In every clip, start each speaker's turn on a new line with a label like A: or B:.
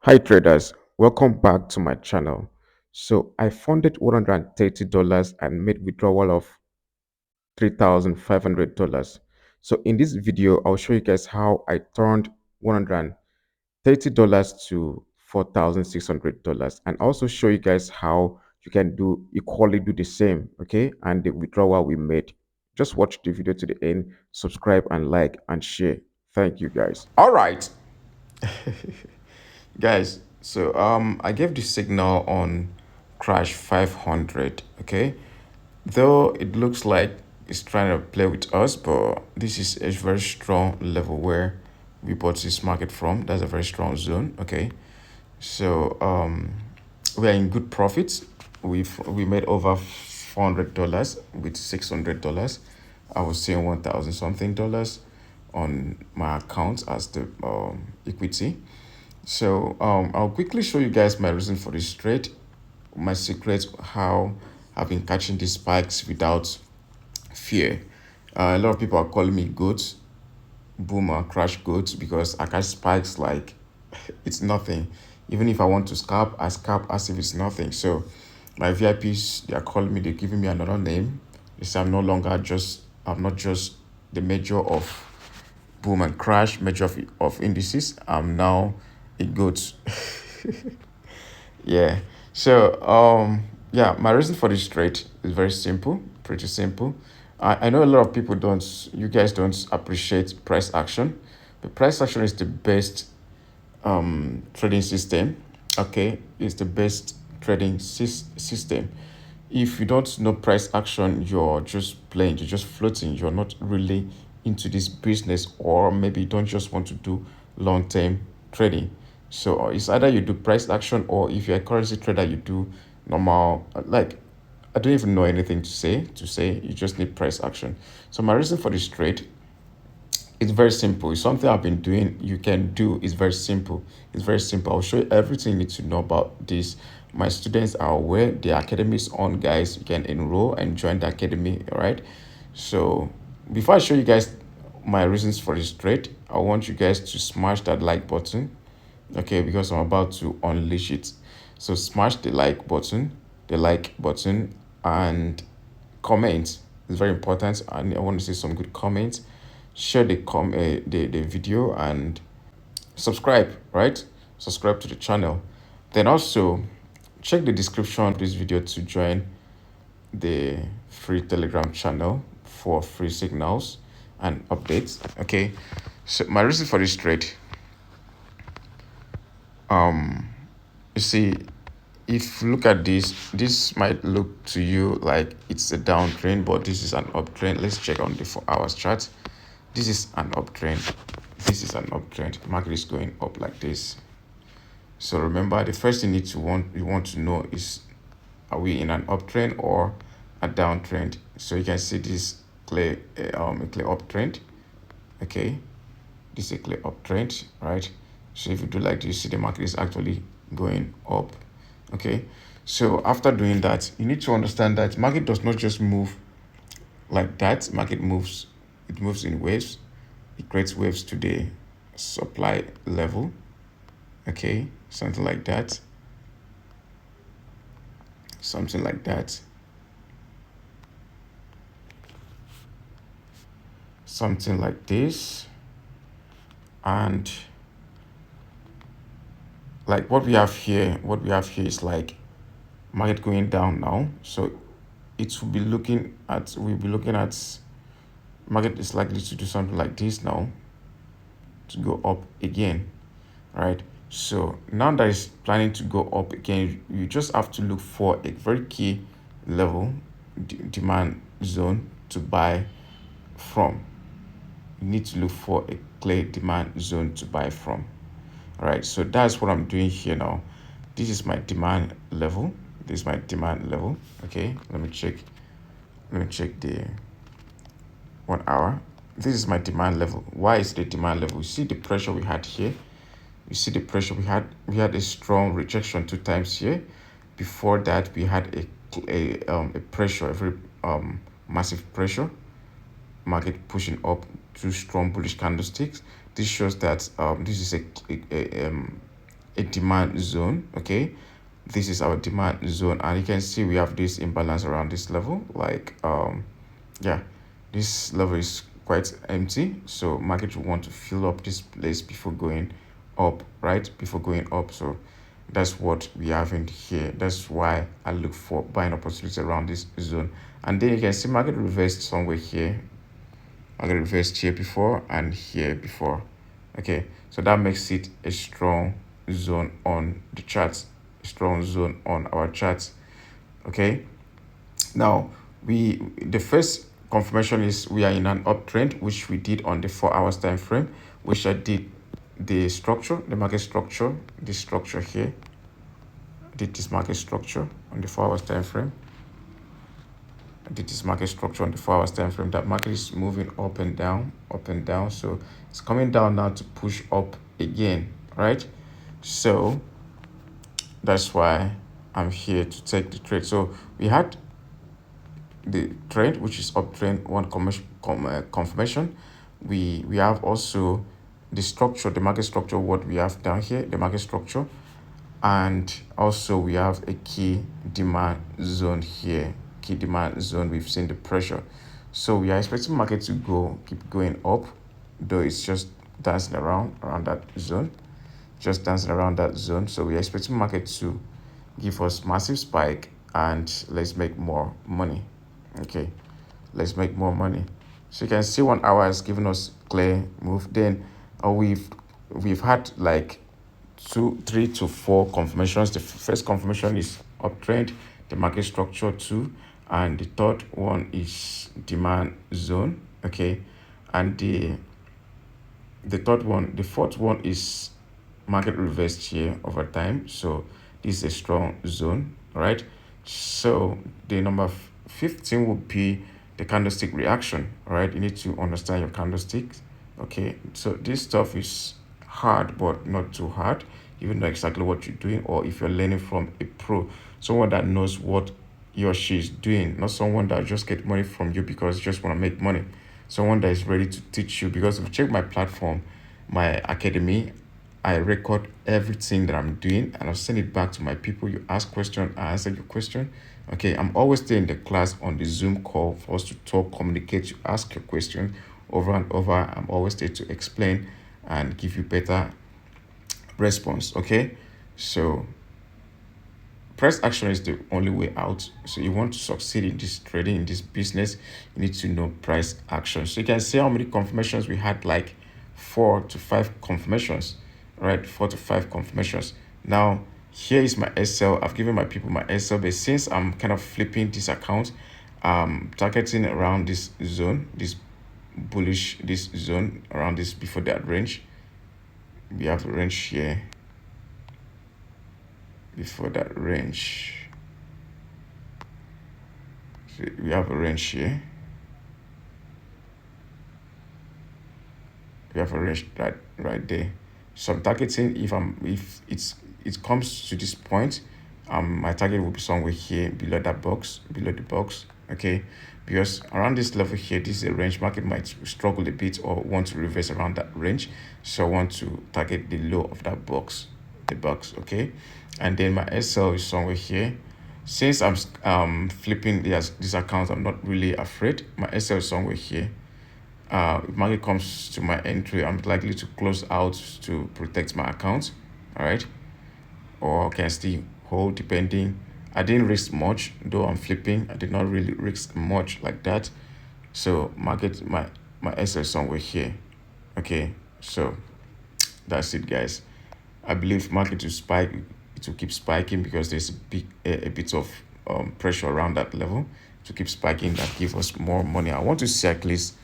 A: Hi traders, welcome back to my channel. So I funded $130 and made withdrawal of $3,500. So in this video, I'll show you guys how I turned $130 to $4,600 and also show you guys how you can do the same, okay? And the withdrawal we made. Just watch the video to the end, subscribe and like and share. Thank you guys.
B: All right, guys. So I gave the signal on crash 500. Okay, though it looks like it's trying to play with us, but this is a very strong level where we bought this market from. That's a very strong zone. Okay, so we are in good profits. We made over $400 with $600. I was seeing 1,000 something dollars on my account as the equity. So I'll quickly show you guys my reason for this trade, my secret, how I've been catching these spikes without fear. A lot of people are calling me goat, boomer, crash goat, because I catch spikes like it's nothing. Even if I want to scalp, I scalp as if it's nothing. So my VIPs, they are calling me, they're giving me another name. They say I'm not just the major of boom and crash, major of indices. I'm now a goat. Yeah. So yeah, my reason for this trade is very simple, pretty simple. I know a lot of people you guys don't appreciate price action. But price action is the best trading system. Okay, it's the best trading system. If you don't know price action, you're just playing, you're just floating, you're not really into this business, or maybe you don't just want to do long-term trading. So it's either you do price action, or if you're a currency trader, you do normal, like, I don't even know anything to say you just need price action. So my reason for this trade, it's very simple. It's something I've been doing. You can do. It's very simple. It's very simple. I'll show you everything you need to know about this. My students are aware. The academy is on, guys. You can enroll and join the academy. All right. So before I show you guys my reasons for this trade, I want you guys to smash that like button. Okay, because I'm about to unleash it. So smash the like button, and comment. It's very important, and I want to see some good comments. Share the video and subscribe, right? Subscribe to the channel. Then also check the description of this video to join the free Telegram channel for free signals and updates. Okay. So my reason for this trade, you see, if you look at this might look to you like it's a downtrend, but this is an uptrend. Let's check on the 4 hours chart. This is an uptrend. This is an uptrend. Market is going up like this. So remember, the first thing you want to know is, are we in an uptrend or a downtrend? So you can see this clear a clear uptrend. Okay, this is a clear uptrend, right? So if you do like this, you see the market is actually going up. Okay, so after doing that, you need to understand that market does not just move like that. Market moves, it moves in waves. It creates waves to the supply level. Okay, something like that, something like that, something like this. And like what we have here is like market going down now. So we'll be looking at market is likely to do something like this now, to go up again, right? So now that it's planning to go up again, you just have to look for a very key level, demand zone to buy from. You need to look for a clear demand zone to buy from. All right, so that's what I'm doing here now. This is my demand level. This is my demand level. Okay, let me check the 1 hour. This is my demand level. Why is the demand level? You see the pressure we had here. You see the pressure we had a strong rejection 2 times here. Before that, we had a pressure, a very massive pressure. Market pushing up, 2 strong bullish candlesticks. This shows that this is a a demand zone. Okay, this is our demand zone, and you can see we have this imbalance around this level. Like yeah, this level is quite empty, so market will want to fill up this place before going up, right? Before going up. So that's what we have in here. That's why I look for buying opportunity around this zone. And then you can see market reversed somewhere here. Market reversed here before and here before. Okay, so that makes it a strong zone on the charts, a strong zone on our charts. Okay, now the first confirmation is we are in an uptrend, which we did on the 4 hours time frame, which I did the structure, the market structure, this structure here. I did this market structure on the 4 hours time frame. I did this market structure on the 4 hours time frame. That market is moving up and down, up and down. So it's coming down now to push up again, right? So that's why I'm here to take the trade. So we had the trend, which is uptrend, one confirmation. We have also the structure, the market structure, what we have down here, the market structure, and also we have a key demand zone here, key demand zone. We've seen the pressure, so we are expecting market to keep going up, though it's just dancing around that zone, just dancing around that zone. So we are expecting market to give us massive spike, and let's make more money. Okay, let's make more money. So you can see 1 hour has given us clear move. Then we've had like 3 to 4 confirmations. The first confirmation is uptrend, the market structure too, and the third one is demand zone. Okay, and the fourth one is market reversed here over time. So this is a strong zone, right? So the number 15 would be the candlestick reaction, right? You need to understand your candlesticks. Okay, so this stuff is hard, but not too hard. You know exactly what you're doing, or if you're learning from a pro, someone that knows what he or she is doing, not someone that just get money from you because you just want to make money. Someone that is ready to teach you. Because if you check my platform, my academy, I record everything that I'm doing and I'll send it back to my people. You ask question, I answer your question. Okay, I'm always there in the class on the Zoom call for us to talk, communicate, you ask your question over and over. I'm always there to explain and give you better response. Okay, so price action is the only way out. So you want to succeed in this trading, in this business, you need to know price action. So you can see how many confirmations we had, like 4 to 5 confirmations, right? 4 to 5 confirmations. Now here is my SL. I've given my people my SL, but since I'm kind of flipping this account, targeting around this zone, this bullish, this zone around this before that range. We have a range here. Before that range, so we have a range here. We have a range right there. So I'm targeting, if it comes to this point, my target will be somewhere here below that box, below the box. Okay, because around this level here, this is a range. Market might struggle a bit or want to reverse around that range, so I want to target the low of that box, the box. Okay, and then my SL is somewhere here. Since I'm flipping this account, I'm not really afraid. My SL is somewhere here. If market comes to my entry, I'm likely to close out to protect my account. All right, or can still hold depending. I didn't risk much, though I'm flipping. I did not really risk much like that. So market, my SL is somewhere here. Okay, so that's it, guys. I believe market will spike. It will keep spiking because there's a bit of pressure around that level to keep spiking. That give us more money. I want to see at least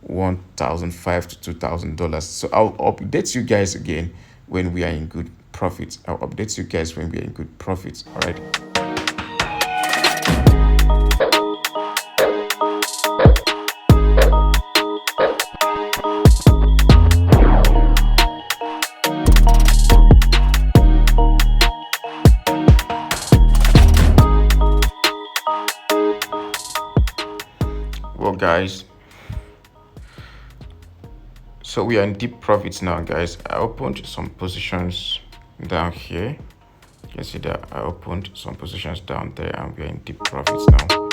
B: $1,500 to $2,000. So I'll update you guys again when we are in good profits. I'll update you guys when we are in good profits. All right. Well, guys, so we are in deep profits now, guys. I opened some positions down here. You can see that I opened some positions down there and we're in deep profits now.